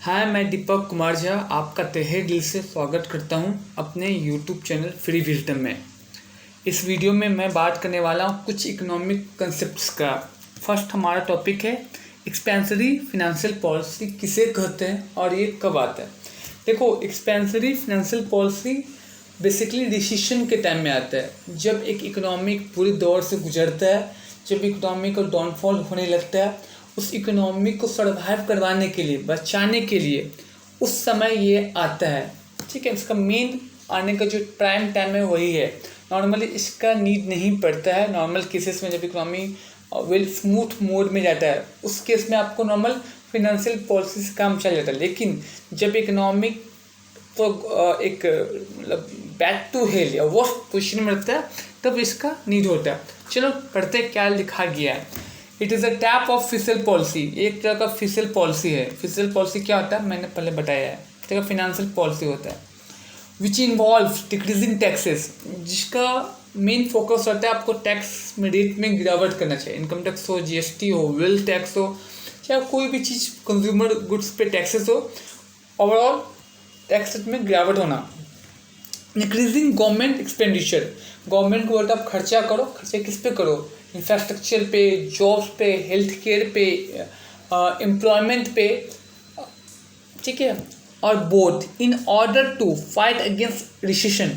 हाय, मैं दीपक कुमार झा आपका तहे दिल से स्वागत करता हूं अपने यूट्यूब चैनल फ्री विजडम में। इस वीडियो में मैं बात करने वाला हूं कुछ इकोनॉमिक कंसेप्ट्स का। फर्स्ट हमारा टॉपिक है एक्सपेंसरी फिनेंशियल पॉलिसी किसे कहते हैं और ये कब आता है। देखो, एक्सपेंसरी फिनेंशियल पॉलिसी बेसिकली रिसेशन के टाइम में आता है, जब एक इकोनॉमिक पूरी दौर से गुजरता है, जब इकोनॉमी को डाउनफॉल होने लगता है। उस इकोनॉमी को सर्वाइव करवाने के लिए, बचाने के लिए उस समय ये आता है। ठीक है, इसका मेन आने का जो प्राइम टाइम है वही है। नॉर्मली इसका नीड नहीं पड़ता है। नॉर्मल केसेस में जब इकोनॉमी वेल स्मूथ मोड में जाता है, उस केस में आपको नॉर्मल फिनेंशियल पॉलिसी से काम चल जाता है। लेकिन जब इकोनॉमिक तो एक मतलब बैक टू हेल या वर्स्ट पोजिशन में रहता है, तब इसका नीड होता है। चलो पढ़ते क्या लिखा गया है। It is a type of fiscal policy, एक तरह का फिस्कल पॉलिसी है। फिस्कल पॉलिसी क्या होता है मैंने पहले बताया है, तो फिनेंशियल पॉलिसी होता है विच इन्वॉल्व डिक्रीजिंग टैक्सेस, जिसका मेन फोकस रहता है आपको टैक्स में रेट में गिरावट करना चाहिए। इनकम टैक्स हो, जीएसटी हो, वेल्थ टैक्स हो, चाहे कोई भी चीज़ कंज्यूमर गुड्स पे टैक्सेस हो, ओवरऑल टैक्स रेट में गिरावट होना। इंक्रीजिंग गवर्नमेंट एक्सपेंडिचर, गवर्नमेंट को बोलता है आप खर्चा करो। खर्चा किस पे करो? इंफ्रास्ट्रक्चर पे, जॉब्स पे, हेल्थ केयर पे, एम्प्लॉयमेंट पे। ठीक है, और both in order to fight against recession.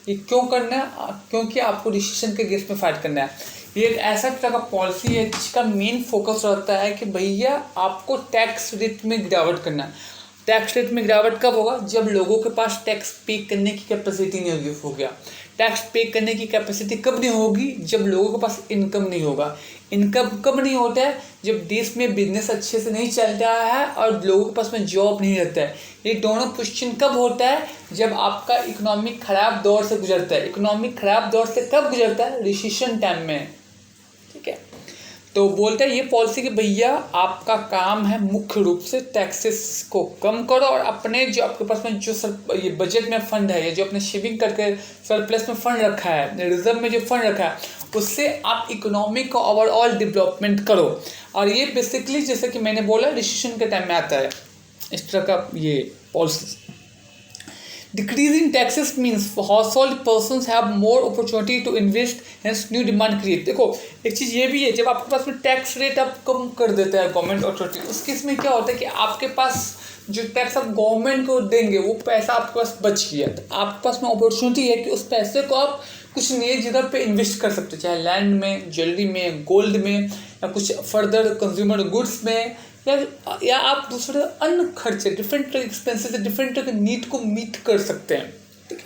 ये क्यों करना है? क्योंकि आपको रिसेशन के अगेंस्ट में फाइट करना है। ये एक ऐसा तरह का पॉलिसी है जिसका मेन फोकस रहता है कि भैया आपको टैक्स रेट में गिरावट करना है। टैक्स रेट में गिरावट कब होगा? जब लोगों के पास टैक्स पे करने की कैपेसिटी नहीं होगी। हो गया टैक्स पे करने की कैपेसिटी कब नहीं होगी? जब लोगों के पास इनकम नहीं होगा। इनकम कब नहीं होता है? जब देश में बिजनेस अच्छे से नहीं चल रहा है और लोगों के पास में जॉब नहीं रहता है। ये दोनों क्वेश्चन कब होता है? जब आपका इकोनॉमिक खराब दौर से गुजरता है। इकोनॉमिक खराब दौर से कब गुजरता है? रिसेशन टाइम में। ठीक है, तो बोलते हैं ये पॉलिसी कि भैया आपका काम है मुख्य रूप से टैक्सेस को कम करो और अपने जो आपके पास में जो ये बजट में फंड है, या जो अपने सेविंग करके सरप्लस में फंड रखा है, रिजर्व में जो फंड रखा है, उससे आप इकोनॉमी को ओवरऑल डेवलपमेंट करो। और ये बेसिकली जैसे कि मैंने बोला रिसेशन के टाइम में आता है इस तरह का ये policy. Decreasing taxes means for household persons have more opportunity to invest, hence new demand create। देखो, एक चीज़ ये भी है, जब आपके पास में टैक्स रेट आप कम कर देता है गवर्नमेंट अथॉरिटी, उस केस में क्या होता है कि आपके पास जो टैक्स आप गवर्नमेंट को देंगे वो पैसा आपके पास बच गया। तो आपके पास में अपॉर्चुनिटी है कि उस पैसे को आप कुछ नई जगह पे इन्वेस्ट कर सकते हो, चाहे लैंड में, ज्वेलरी में, गोल्ड में, या कुछ फर्दर कंज्यूमर गुड्स में, या आप दूसरे अन्य खर्चे, डिफरेंट एक्सपेंसेस, डिफरेंट नीड को मीट कर सकते हैं। ठीक है,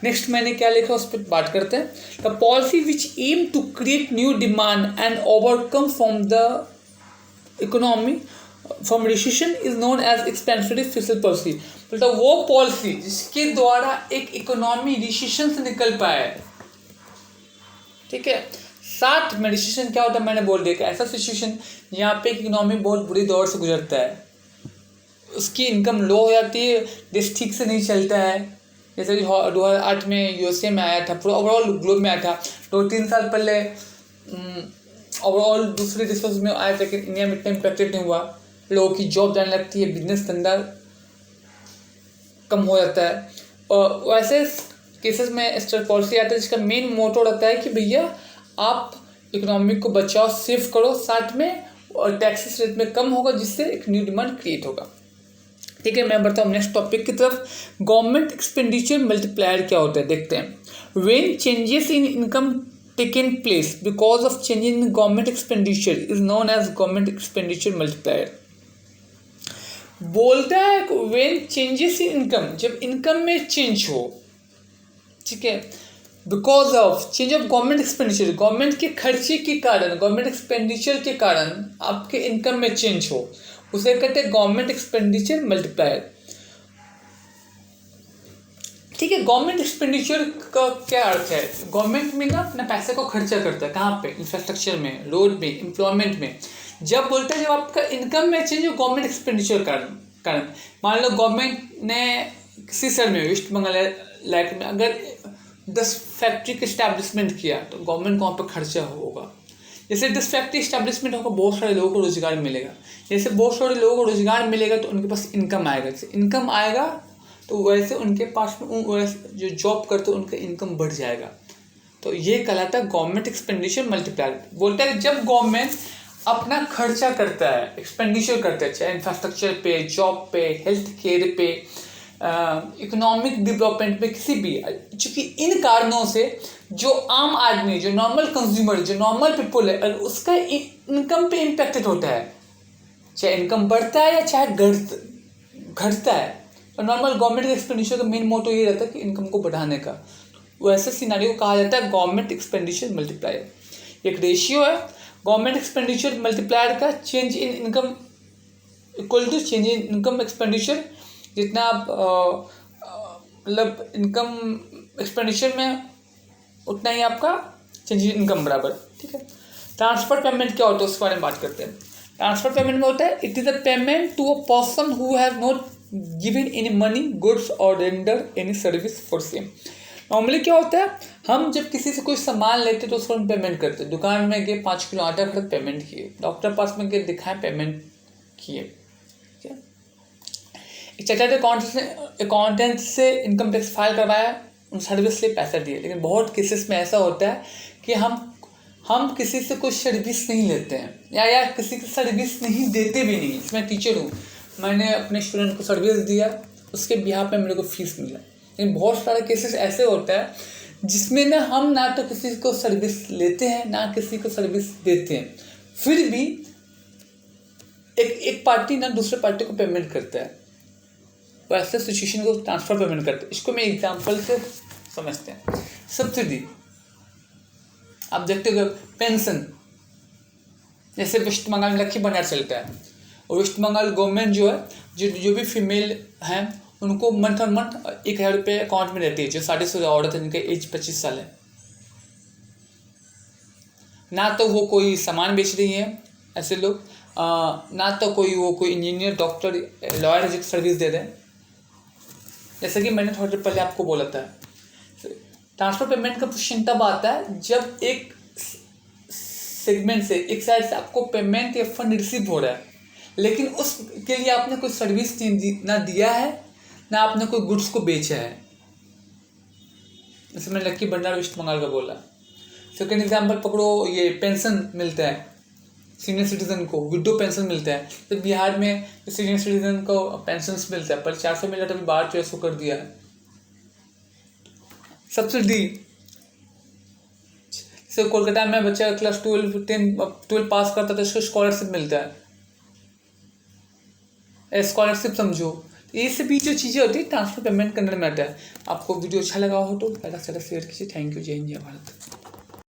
नेक्स्ट मैंने क्या लिखा उस पर बात करते हैं। The policy which aim to create new demand and overcome from the economy from recession is known as expensive fiscal policy. मतलब वो पॉलिसी जिसके द्वारा एक इकोनॉमी रिसेशन से निकल पाए। ठीक है, साथ में रिसेशन क्या होता है मैंने बोल दिया कि ऐसा सिचुएशन यहाँ पे इकोनॉमी बहुत बुरी दौर से गुजरता है, उसकी इनकम लो हो जाती है, देश ठीक से नहीं चलता है। जैसे कि 2008 में यूएसए में आया था, पूरा ओवरऑल ग्लोब में आया था। 2-3 साल पहले ओवरऑल दूसरे देशों में आया था, लेकिन इंडिया में इतना इम्पैक्टेड नहीं हुआ। लोगों की जॉब जाने लगती है, बिजनेस धंधा कम हो जाता है। और वैसे केसेस में इस तरह पॉलिसी आता है जिसका मेन मोटो रहता है कि भैया आप इकोनॉमी को बचाओ, सेव करो, साथ में और टैक्सेस रेट में कम होगा, जिससे एक न्यू डिमांड क्रिएट होगा। ठीक है, मैं बढ़ता हूँ नेक्स्ट टॉपिक की तरफ। गवर्नमेंट एक्सपेंडिचर मल्टीप्लायर क्या होता है देखते हैं। When changes in income taken place because of change in government expenditure is known as government expenditure multiplier. बोलता है व्हेन चेंजेस इन इनकम, जब इनकम में चेंज हो, ठीक है, because of change of government expenditure, government के खर्चे के कारण, गवर्नमेंट एक्सपेंडिचर के कारण आपके इनकम में चेंज हो, उसे कहते हैं गवर्नमेंट एक्सपेंडिचर मल्टीप्लायर। ठीक है, गवर्नमेंट एक्सपेंडिचर का क्या अर्थ है? गवर्नमेंट में ना अपने पैसे को खर्चा करता है, कहाँ पे? इंफ्रास्ट्रक्चर में, रोड में, एम्प्लॉयमेंट में। जब बोलता है जब आपका इनकम में चेंज हो गवर्नमेंट एक्सपेंडिचर कारण, मान लो गवर्नमेंट ने किसी शहर में, वेस्ट बंगाल लाइक में अगर 10 फैक्ट्री का इस्टेब्लिशमेंट किया, तो गवर्नमेंट को वहाँ पर खर्चा होगा। जैसे जिस फैक्ट्री इस्टेब्लिशमेंट होगा बहुत सारे लोगों को रोजगार मिलेगा, जैसे बहुत सारे लोगों को रोजगार मिलेगा तो उनके पास इनकम आएगा, जैसे इनकम आएगा तो वैसे उनके पास में जो जॉब करते हैं उनका इनकम बढ़ जाएगा। तो ये कहलाता है गवर्नमेंट एक्सपेंडिचर मल्टीप्लायर। बोलता है जब गवर्नमेंट अपना खर्चा करता है, एक्सपेंडिचर करता है, चाहे इंफ्रास्ट्रक्चर पे, जॉब पे, हेल्थ केयर पे, इकोनॉमिक डेवलपमेंट पे, किसी भी, चूँकि इन कारणों से जो आम आदमी, जो नॉर्मल कंज्यूमर, जो नॉर्मल पीपल है, उसका इनकम पे इम्पेक्टेड होता है, चाहे इनकम बढ़ता है या चाहे घटता है। और नॉर्मल गवर्नमेंट के एक्सपेंडिचर का मेन मोटो ये रहता है कि इनकम को बढ़ाने का। वैसे सिनारियो को कहा जाता है गवर्नमेंट एक्सपेंडिचर मल्टीप्लायर। एक रेशियो है गवर्नमेंट एक्सपेंडिचर मल्टीप्लायर का, change in income equal to change in income expenditure. जितना आप मतलब इनकम एक्सपेंडिचर में उतना ही आपका चेंज इन इनकम बराबर, ठीक है। ट्रांसफर पेमेंट क्या होता है उसके बारे में बात करते हैं। ट्रांसफर पेमेंट में होता है it is a payment to a person who have not given any money, goods और render any service for same. Normally क्या होता है, हम जब किसी से कोई सामान लेते तो उसको हम पेमेंट करते हैं। दुकान में गए 5 किलो आटा खरीद, पेमेंट किए। डॉक्टर पास में गए, दिखाएं, पेमेंट किए। एक चार्टर्ड अकाउंटेंट से इनकम टैक्स फाइल करवाया, उन सर्विस लिए पैसा दिए। लेकिन बहुत केसेस में ऐसा होता है कि हम किसी से कोई सर्विस नहीं लेते हैं या किसी की सर्विस नहीं देते भी नहीं। इसमें टीचर हूँ, मैंने अपने स्टूडेंट को सर्विस दिया, उसके बिहाफ में मेरे को फीस मिला। लेकिन बहुत सारे केसेस ऐसे होता है जिसमें हम ना तो किसी को सर्विस लेते हैं ना किसी को सर्विस देते हैं, फिर भी एक पार्टी ना दूसरे पार्टी को पेमेंट करता है। तो ऐसे सिचुएशन को ट्रांसफर पेमेंट करते हैं। इसको मैं एग्जांपल से समझते हैं। सब्सिडी, आप देखते हो पेंशन, जैसे वेस्ट बंगाल में लक्ष्मी भंडार चलता है, और वेस्ट बंगाल गवर्नमेंट जो है जो भी फीमेल हैं उनको मंथ ऑन मंथ 1000 रुपये अकाउंट में रहती है, जो 16.5 औरत है जिनका एज 25 साल है। ना तो वो कोई सामान बेच रही है ऐसे लोग, ना तो कोई इंजीनियर, डॉक्टर, लॉयर जो सर्विस दे रहे हैं। जैसे कि मैंने थोड़ी देर पहले आपको बोला था, ट्रांसफर पेमेंट का क्वेश्चन तब आता है जब एक सेगमेंट से, एक साइड से आपको पेमेंट या फंड रिसीव हो रहा है, लेकिन उसके लिए आपने कोई सर्विस ना दिया है ना आपने कोई गुड्स को बेचा है। जैसे मैंने लक्की भंडार वेस्ट बंगाल का बोला। सेकेंड एग्जाम्पल पकड़ो, ये पेंशन मिलता है सीनियर सिटीजन को, विडो पेंशन मिलता है। तो बिहार में सीनियर सिटीजन को पेंशन मिलता है, पर 400 मिला तो अभी 1200 कर दिया है। सब्सिडी, जैसे कोलकाता में बच्चा क्लास 12 पास करता है तो उसको स्कॉलरशिप मिलता है, स्कॉलरशिप समझो। ये सभी जो चीज़ें होती है ट्रांसफर पेमेंट करने में आता है। आपको वीडियो अच्छा लगा हो तो ज़्यादा से ज़्यादा शेयर कीजिए। Thank you. जय हिंद, जय भारत।